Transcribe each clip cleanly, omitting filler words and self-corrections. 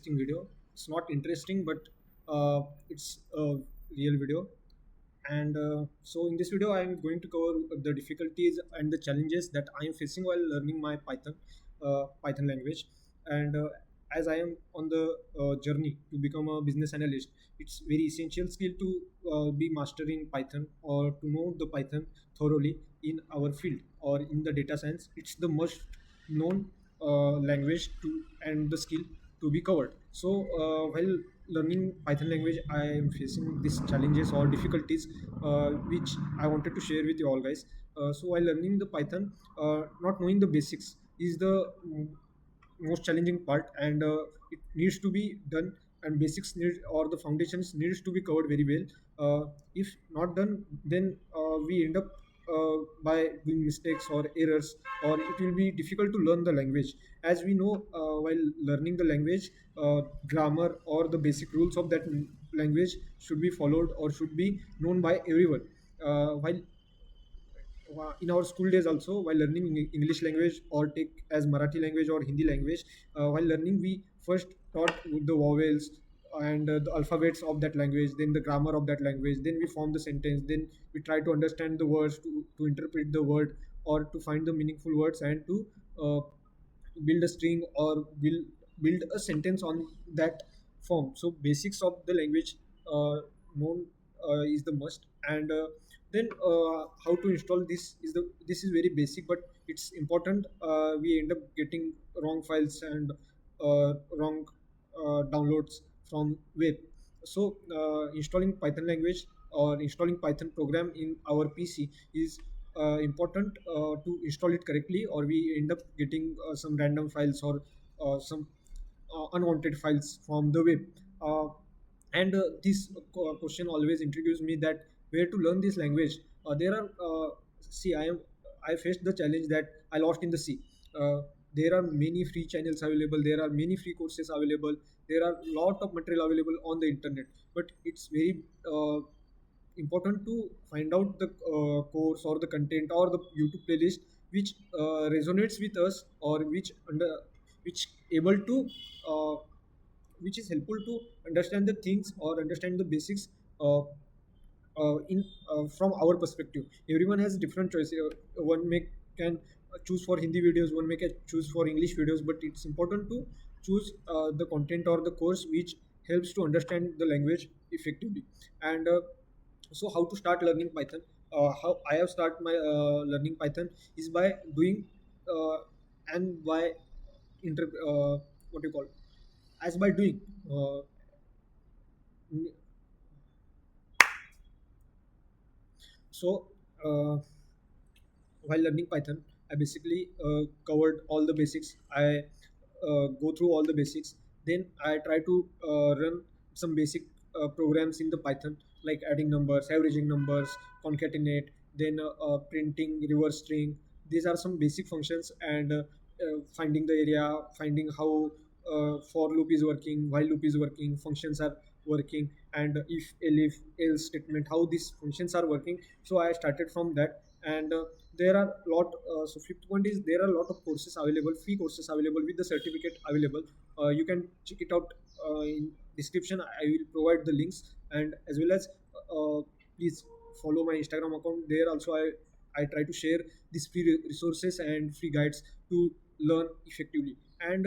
interesting video. It's not interesting, but it's a real video. And so in this video, I am going to cover the difficulties and the challenges that I am facing while learning my Python language. And as I am on the journey to become a business analyst, it's very essential skill to be mastering Python or to know the Python thoroughly in our field or in the data science. It's the most known language to and the skill to be covered. So while learning Python language, I am facing these challenges or difficulties, which I wanted to share with you all guys. So while learning the Python, not knowing the basics is the most challenging part, and it needs to be done, and basics need or the foundations needs to be covered very well. If not done, then we end up by doing mistakes or errors, or it will be difficult to learn the language. As we know, while learning the language, grammar or the basic rules of that language should be followed or should be known by everyone. While in our school days also, while learning English language, or take as Marathi language or Hindi language, while learning we first taught with the vowels and the alphabets of that language, then the grammar of that language, then we form the sentence, then we try to understand the words, to interpret the word or to find the meaningful words, and to uh, build a string or build a sentence on that form. So basics of the language known is the must. And then how to install this is very basic, but it's important. We end up getting wrong files and wrong downloads from web. So installing Python language or installing Python program in our PC is important to install it correctly, or we end up getting some random files or some unwanted files from the web. And this question always intrigues me, that where to learn this language. There are see I faced the challenge that I lost in the sea. There are many free channels available, there are many free courses available, there are lot of material available on the internet, but it's very important to find out the course or the content or the YouTube playlist which resonates with us, or which able to uh, which is helpful to understand the things or understand the basics in from our perspective. Everyone has different choice. One may can choose for Hindi videos, one may can choose for English videos, but it's important to choose the content or the course which helps to understand the language effectively. And so how to start learning Python? How I have started my learning Python is by doing uh, and by what do you call, as by doing n- so while learning Python, I basically covered all the basics. I go through all the basics. Then I try to run some basic programs in the Python, like adding numbers, averaging numbers, concatenate, then printing reverse string. These are some basic functions, and finding the area, finding how for loop is working, while loop is working, functions are working, and if elif else statement, how these functions are working. So I started from that. And there are lot so fifth point is, there are a lot of courses available, free courses available with the certificate available. You can check it out in description. I will provide the links, and as well as please follow my Instagram account. There also I try to share these free resources and free guides to learn effectively. And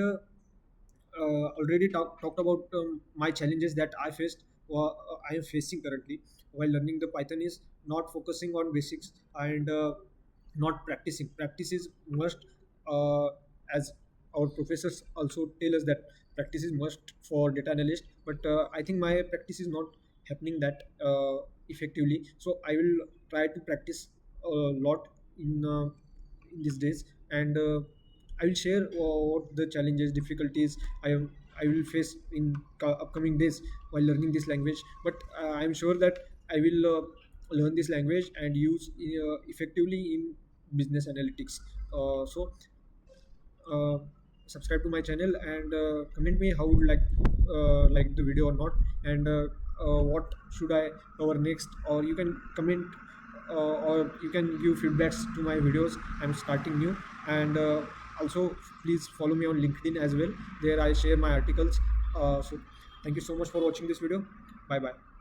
already talked about my challenges that I faced, I am facing currently while learning the Python, is not focusing on basics, and not practicing. Practice is must, as our professors also tell us that practice is must for data analyst. But I think my practice is not happening that effectively. So I will try to practice a lot in these days. And I will share what the challenges, difficulties I will face in upcoming days while learning this language. But I am sure that I will learn this language and use effectively in business analytics. So uh, subscribe to my channel, and comment me how would like the video or not, and what should I cover next. Or you can comment, or you can give feedbacks to my videos. I'm starting new. And also please follow me on LinkedIn as well. There I share my articles So thank you so much for watching this video. Bye bye.